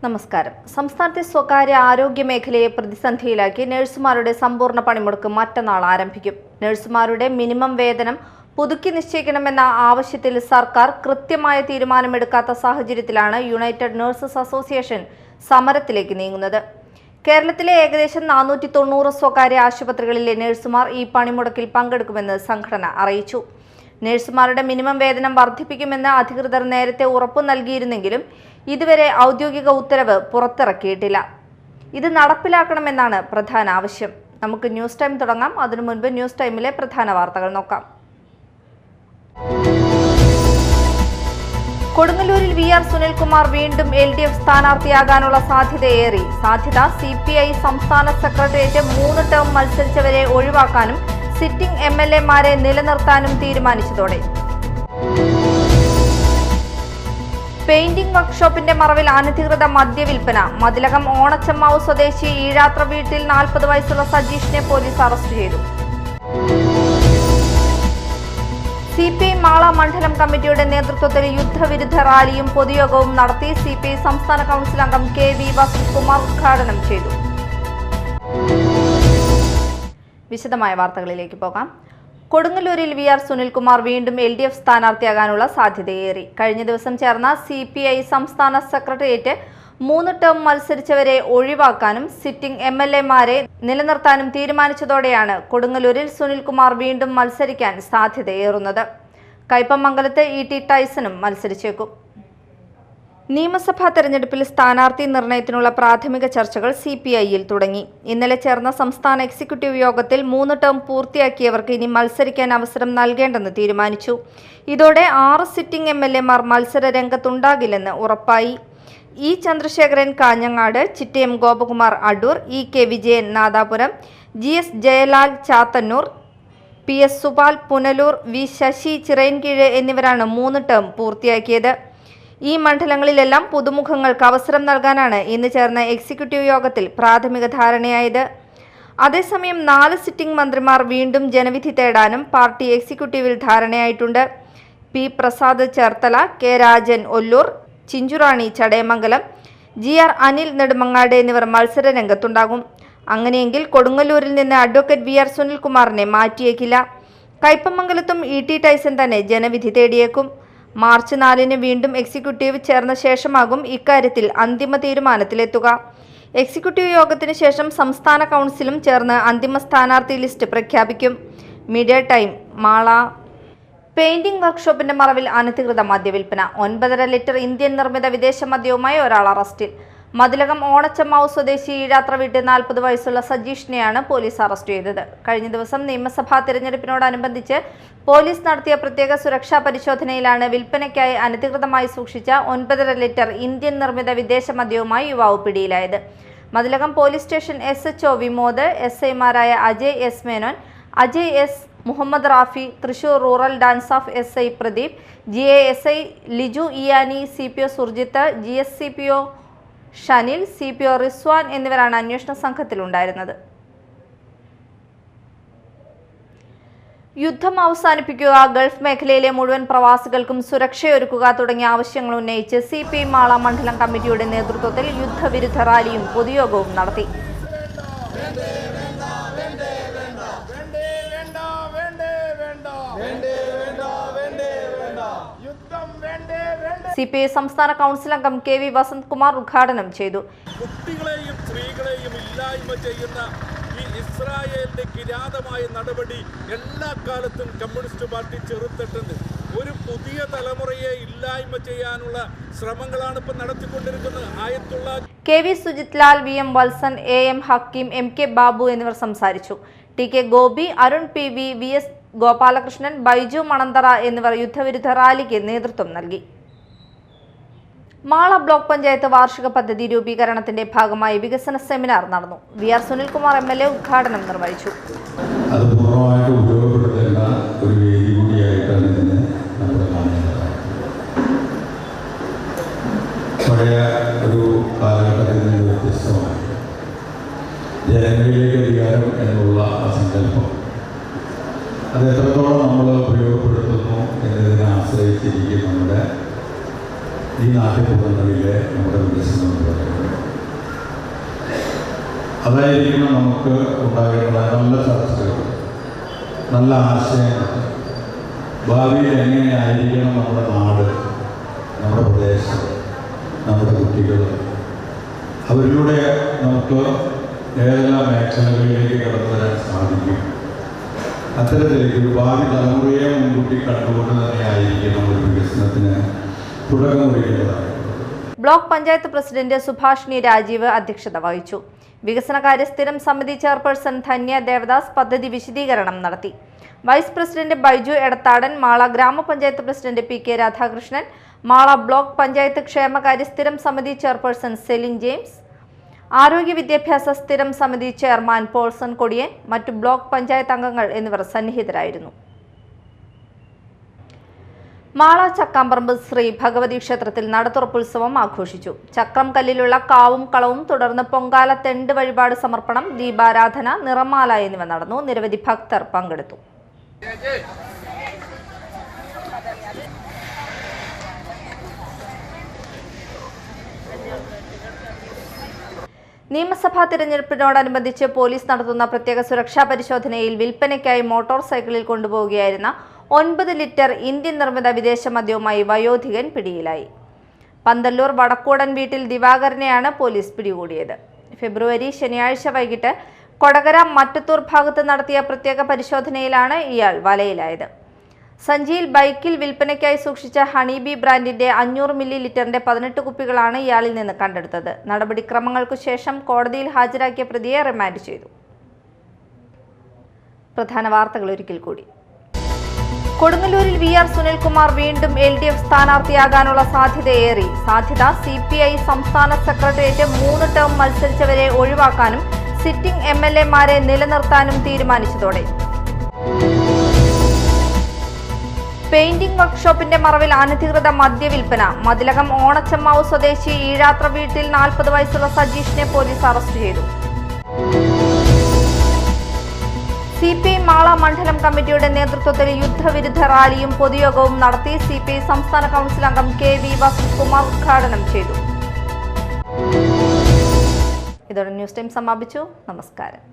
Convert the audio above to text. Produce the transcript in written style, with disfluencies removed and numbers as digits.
നമസ്കാരം. സംസ്ഥാനത്തെ സ്വകാര്യ ആരോഗ്യ മേഖലയെ പ്രതിസന്ധിയിലാക്കി നഴ്സുമാരുടെ സമ്പൂർണ്ണ പണിമുടക്ക് മറ്റന്നാൾ ആരംഭിക്കും. നഴ്സുമാരുടെ മിനിമം വേതനം പുതുക്കി നിശ്ചയിക്കണമെന്ന ആവശ്യത്തിൽ സർക്കാർ കൃത്യമായ തീരുമാനമെടുക്കാത്ത സാഹചര്യത്തിലാണ് യുണൈറ്റഡ് നഴ്സസ് അസോസിയേഷൻ സമരത്തിലേക്ക് നീങ്ങുന്നത്. കേരളത്തിലെ ഏകദേശം 490 സ്വകാര്യ ആശുപത്രികളിലെ നഴ്സുമാർ ഈ പണിമുടക്കിൽ പങ്കെടുക്കുമെന്ന് സംഘടന അറിയിച്ചു. നഴ്സുമാരുടെ മിനിമം വേതനം വർദ്ധിപ്പിക്കുമെന്ന് അധികൃതർ നേരത്തെ ഉറപ്പു നൽകിയിരുന്നെങ്കിലും ഇതുവരെ ഔദ്യോഗിക ഉത്തരവ് പുറത്തിറക്കിയിട്ടില്ല. ഇത് നടപ്പിലാക്കണമെന്നാണ് പ്രധാന ആവശ്യം. നമുക്ക് ന്യൂസ് ടൈം തുടങ്ങാം. അതിനു മുൻപ് ന്യൂസ് ടൈമിലെ പ്രധാന വാർത്തകൾ നോക്കാം. കൊടുങ്ങല്ലൂരിൽ വി.ആർ. സുനിൽകുമാർ വീണ്ടും LDF സ്ഥാനാർത്ഥിയാകാനുള്ള സാധ്യതയേറി. സാധ്യത CPI സംസ്ഥാന സെക്രട്ടേറിയറ്റ് 3 ടേം മത്സരിച്ചവരെ ഒഴിവാക്കാനും സിറ്റിംഗ് MLA-മാരെ നിലനിർത്താനും തീരുമാനിച്ചതോടെ പെയിന്റിംഗ് വർക്ക്ഷോപ്പിന്റെ മറവിൽ അനധികൃത മദ്യവിൽപ്പന. മതിലകം ഓണച്ചമ്മാവ് സ്വദേശി ഈഴാത്ര വീട്ടിൽ 40 വയസ്സുള്ള സജീഷിനെ പോലീസ് അറസ്റ്റ് ചെയ്തു. CPI മാള മണ്ഡലം കമ്മിറ്റിയുടെ നേതൃത്വത്തിൽ യുദ്ധവിരുദ്ധ റാലിയും പൊതുയോഗവും നടത്തി. CPI സംസ്ഥാന കൗൺസിൽ അംഗം KV വസന്തകുമാർ ഉദ്ഘാടനം ചെയ്തു. വിശദമായ വാർത്തകളിലേക്ക് പോകാം. കൊടുങ്ങല്ലൂരിൽ വി.ആർ. സുനിൽകുമാർ വീണ്ടും LDF സ്ഥാനാർത്ഥിയാകാനുള്ള സാധ്യതയേറി. കഴിഞ്ഞ ദിവസം ചേർന്ന CPI സംസ്ഥാന സെക്രട്ടേറിയറ്റ് 3 ടേം മത്സരിച്ചവരെ ഒഴിവാക്കാനും സിറ്റിംഗ് MLA-മാരെ നിലനിർത്താനും തീരുമാനിച്ചതോടെയാണ് കൊടുങ്ങല്ലൂരിൽ സുനിൽകുമാർ വീണ്ടും മത്സരിക്കാൻ സാധ്യതയേറുന്നത്. കയ്പമംഗലത്ത് E.T. ടൈസണും മത്സരിച്ചേക്കും. നിയമസഭാ തെരഞ്ഞെടുപ്പിൽ സ്ഥാനാർത്ഥി നിർണയത്തിനുള്ള പ്രാഥമിക ചർച്ചകൾ CPI-യിൽ തുടങ്ങി. ഇന്നലെ ചേർന്ന സംസ്ഥാന എക്സിക്യൂട്ടീവ് യോഗത്തിൽ 3 ടേം പൂർത്തിയാക്കിയവർക്ക് ഇനി മത്സരിക്കാൻ അവസരം നൽകേണ്ടെന്ന് തീരുമാനിച്ചു. ഇതോടെ 6 സിറ്റിംഗ് MLA-മാർ മത്സര രംഗത്തുണ്ടാകില്ലെന്ന് ഉറപ്പായി. E. Chandrasekharan Kanhangad, Chittayam Gopakumar Adoor, E.K. Vijayan Nadapuram, G.S. Jayalal Chathannoor, P.S. Supal Punalur, V. Sasi Chirayinkeezhu എന്നിവരാണ് 3 ടേം പൂർത്തിയാക്കിയത്. ഈ മണ്ഡലങ്ങളിലെല്ലാം പുതുമുഖങ്ങൾക്ക് അവസരം നൽകാനാണ് ഇന്ന് ചേർന്ന എക്സിക്യൂട്ടീവ് യോഗത്തിൽ പ്രാഥമിക ധാരണയായത്. അതേസമയം 4 സിറ്റിംഗ് മന്ത്രിമാർ വീണ്ടും ജനവിധി തേടാനും പാർട്ടി എക്സിക്യൂട്ടീവിൽ ധാരണയായിട്ടുണ്ട്. P. Prasad Cherthala, K. Rajan Ollur, Chinchurani Chadayamangalam, G.R. Anil Nedumangad എന്നിവർ മത്സര രംഗത്തുണ്ടാകും. അങ്ങനെയെങ്കിൽ കൊടുങ്ങല്ലൂരിൽ നിന്ന് അഡ്വക്കേറ്റ് വി.ആർ. സുനിൽകുമാറിനെ മാറ്റിയേക്കില്ല. കയ്പമംഗലത്തും E.T. ടൈസൺ തന്നെ ജനവിധി തേടിയേക്കും. മാർച്ച് 4-ന് വീണ്ടും എക്സിക്യൂട്ടീവ് ചേർന്ന ശേഷമാകും ഇക്കാര്യത്തിൽ അന്തിമ തീരുമാനത്തിലെത്തുക. എക്സിക്യൂട്ടീവ് യോഗത്തിന് ശേഷം സംസ്ഥാന കൗൺസിലും ചേർന്ന് അന്തിമ സ്ഥാനാർത്ഥി ലിസ്റ്റ് പ്രഖ്യാപിക്കും. Media time. മാള പെയിന്റിംഗ് വർക്ക്ഷോപ്പിന്റെ മറവിൽ അനധികൃത മദ്യവിൽപ്പന. 9.5 ലിറ്റർ ഇന്ത്യൻ നിർമ്മിത വിദേശ മദ്യവുമായി ഒരാൾ അറസ്റ്റിൽ. മതിലകം ഓണച്ചമ്മാവ് സ്വദേശി ഈഴാത്ര വീട്ടിൽ 40 വയസ്സുള്ള സജീഷിനെയാണ് പോലീസ് അറസ്റ്റ് ചെയ്തത്. കഴിഞ്ഞ ദിവസം നിയമസഭാ തിരഞ്ഞെടുപ്പിനോടനുബന്ധിച്ച് പോലീസ് നടത്തിയ പ്രത്യേക സുരക്ഷാ പരിശോധനയിലാണ് വിൽപ്പനയ്ക്കായി അനധികൃതമായി സൂക്ഷിച്ച 9.5 ലിറ്റർ ഇന്ത്യൻ നിർമ്മിത വിദേശ മദ്യവുമായി യുവാവ് പിടിയിലായത്. Mathilakam police station SHO Vimod, SI-മാരായ Ajay S. Menon, Ajay S. Muhammad Rafi, Thrissur rural DANSAF SI Pradeep, GASI Liju Iyani, CPO Surjith, GSCPO Shanil, CPO Rizwan എന്നിവരാണ് അന്വേഷണ സംഘത്തിലുണ്ടായിരുന്നത്. യുദ്ധം അവസാനിപ്പിക്കുക, ഗൾഫ് മേഖലയിലെ മുഴുവൻ പ്രവാസികൾക്കും സുരക്ഷയൊരുക്കുക തുടങ്ങിയ ആവശ്യങ്ങൾ ഉന്നയിച്ച് CPI മാള മണ്ഡലം കമ്മിറ്റിയുടെ നേതൃത്വത്തിൽ യുദ്ധവിരുദ്ധ റാലിയും പൊതുയോഗവും നടത്തി. CPI സംസ്ഥാന കൗൺസിൽ അംഗം KV വസന്തകുമാർ ഉദ്ഘാടനം ചെയ്തു. കുട്ടികളെയും സ്ത്രീകളെയും ഇല്ലായ്മ ചെയ്യുന്ന ഈ ഇസ്രായേലിന്റെ കിരാതമായ നടപടി എല്ലാ കാലത്തും കമ്മ്യൂണിസ്റ്റ് പാർട്ടി ചെറുത്തിട്ടുണ്ട്. ഒരു പുതിയ തലമുറയെ ഇല്ലായ്മ ചെയ്യാനുള്ള ശ്രമങ്ങളാണ് ഇപ്പം നടത്തിക്കൊണ്ടിരിക്കുന്നത്. ആയത്തുള്ള KV Sujith Lal, VM Valsan, AM Hakeem, MK Babu എന്നിവർ സംസാരിച്ചു. TK Gopi, Arun PV, VS Gopalakrishnan, Baiju Mananthara എന്നിവർ യുദ്ധവിരുദ്ധ റാലിക്ക് നേതൃത്വം നൽകി. മാള ബ്ലോക്ക് പഞ്ചായത്ത് വാർഷിക പദ്ധതി രൂപീകരണത്തിന്റെ ഭാഗമായി വികസന സെമിനാർ നടന്നു. വി.ആർ. സുനിൽകുമാർ MLA ഉദ്ഘാടനം നിർവഹിച്ചു. അത് പൂർണ്ണമായിട്ട് ഉപയോഗപ്പെടുത്തേണ്ട ഒരു വേദി കൂടിയായിട്ടാണ് ഇതിനെ നമ്മൾ കാണുന്നത്. പഴയ ഒരു കാലഘട്ടത്തിൽ നിന്ന് വ്യത്യസ്തമായി ജനങ്ങളിലേക്ക് അധികാരം എന്നുള്ള സങ്കല്പം അത് എത്രത്തോളം നമ്മൾ ഉപയോഗപ്പെടുത്തുന്നു എന്നതിനെ ആശ്രയിച്ചിരിക്കും നമ്മുടെ ഈ നാട്ടുപുറങ്ങളിലെ നമ്മുടെ വികസനം എന്ന് പറയുന്നത്. അതായിരിക്കണം നമുക്ക് ഉണ്ടാകേണ്ട നല്ല ചർച്ചകൾ, നല്ല ആശയങ്ങൾ, ഭാവിയിൽ എങ്ങനെയായിരിക്കണം നമ്മുടെ നാട്, നമ്മുടെ പ്രദേശം, നമ്മുടെ കുട്ടികൾ, അവരിലൂടെ നമുക്ക് ഏതെല്ലാം മേഖലകളിലേക്ക് കടന്നു വരാൻ സാധിക്കും. അത്തരത്തിലേക്ക് ഒരു ഭാവി തലമുറയെ മുൻകൂട്ടി കണ്ടുകൊണ്ട് തന്നെയായിരിക്കണം ഒരു വികസനത്തിന് തുടക്കം കുറിക്കുന്നതാണ്. ബ്ലോക്ക് പഞ്ചായത്ത് പ്രസിഡന്റ് സുഭാഷിണി രാജീവ് അധ്യക്ഷത വഹിച്ചു. വികസനകാര്യ സ്ഥിരം സമിതി ചെയർപേഴ്സൺ ധന്യ ദേവദാസ് പദ്ധതി വിശദീകരണം നടത്തി. വൈസ് പ്രസിഡന്റ് ബൈജു എടത്താടൻ, മാള ഗ്രാമപഞ്ചായത്ത് president P K. Radhakrishnan, Mala block panchayat ക്ഷേമകാര്യ സ്ഥിരം സമിതി ചെയർപേഴ്സൺ സെലിൻ ജെയിംസ്, ആരോഗ്യ വിദ്യാഭ്യാസ സ്ഥിരം സമിതി ചെയർമാൻ പോൾസൺ കൊടിയൻ, മറ്റു ബ്ലോക്ക് പഞ്ചായത്ത് അംഗങ്ങൾ എന്നിവർ സന്നിഹിതരായിരുന്നു. മാള ചക്കാമ്പറമ്പ് ശ്രീ ഭഗവതി ക്ഷേത്രത്തിൽ നടത്തുറപ്പുത്സവം ആഘോഷിച്ചു. ചക്രം കല്ലിലുള്ള കാവും കളവും, തുടർന്ന് പൊങ്കാല, തെണ്ട് വഴിപാട് സമർപ്പണം, ദീപാരാധന, നിറമാല എന്നിവ നടന്നു. നിരവധി ഭക്തർ പങ്കെടുത്തു. നിയമസഭാ തിരഞ്ഞെടുപ്പിനോടനുബന്ധിച്ച് പോലീസ് നടത്തുന്ന പ്രത്യേക സുരക്ഷാ പരിശോധനയിൽ വിൽപ്പനയ്ക്കായി മോട്ടോർ സൈക്കിളിൽ കൊണ്ടുപോവുകയായിരുന്ന 9 ലിറ്റർ ഇന്ത്യൻ നിർമ്മിത വിദേശ മദ്യവുമായി വയോധികൻ പിടിയിലായി. പന്തല്ലൂർ വടക്കൂടൻ വീട്ടിൽ ദിവാകരനെയാണ് പോലീസ് പിടികൂടിയത്. ഫെബ്രുവരി ശനിയാഴ്ച വൈകിട്ട് കൊടകര മറ്റത്തൂർ ഭാഗത്ത് നടത്തിയ പ്രത്യേക പരിശോധനയിലാണ് ഇയാൾ വലയിലായത്. സഞ്ചിയിൽ ബൈക്കിൽ വിൽപ്പനയ്ക്കായി സൂക്ഷിച്ച ഹണിബി ബ്രാൻഡിന്റെ 500 മില്ലി ലിറ്ററിന്റെ 18 കുപ്പികളാണ് ഇയാളിൽ നിന്ന് കണ്ടെടുത്തത്. നടപടിക്രമങ്ങൾക്കു ശേഷം കോടതിയിൽ ഹാജരാക്കിയ പ്രതിയെ റിമാൻഡ് ചെയ്തു. പ്രധാന വാർത്തകൾ ഒരിക്കൽ കൂടി. കൊടുങ്ങല്ലൂരിൽ വി.ആർ. സുനിൽകുമാർ വീണ്ടും LDF സ്ഥാനാർത്ഥിയാകാനുള്ള സാധ്യതയേറി. സാധ്യത CPI സംസ്ഥാന സെക്രട്ടേറിയറ്റ് 3 ടേം മത്സരിച്ചവരെ ഒഴിവാക്കാനും സിറ്റിംഗ് MLA-മാരെ നിലനിർത്താനും തീരുമാനിച്ചതോടെ പെയിന്റിംഗ് വർക്ക്ഷോപ്പിന്റെ മറവിൽ അനധികൃത മദ്യവിൽപ്പന. മതിലകം ഓണച്ചമ്മാവ് സ്വദേശി ഈഴാത്ര വീട്ടിൽ 40 വയസ്സുള്ള സജീഷിനെ പോലീസ് അറസ്റ്റ് ചെയ്തു. CPI മാള മണ്ഡലം കമ്മിറ്റിയുടെ നേതൃത്വത്തിൽ യുദ്ധവിരുദ്ധ റാലിയും പൊതുയോഗവും നടത്തി. CPI സംസ്ഥാന കൗൺസിൽ അംഗം KV വസന്തകുമാർ ഉദ്ഘാടനം ചെയ്തു. ഇതോടെ ന്യൂസ് ടൈം സമാപിച്ചു. നമസ്കാരം.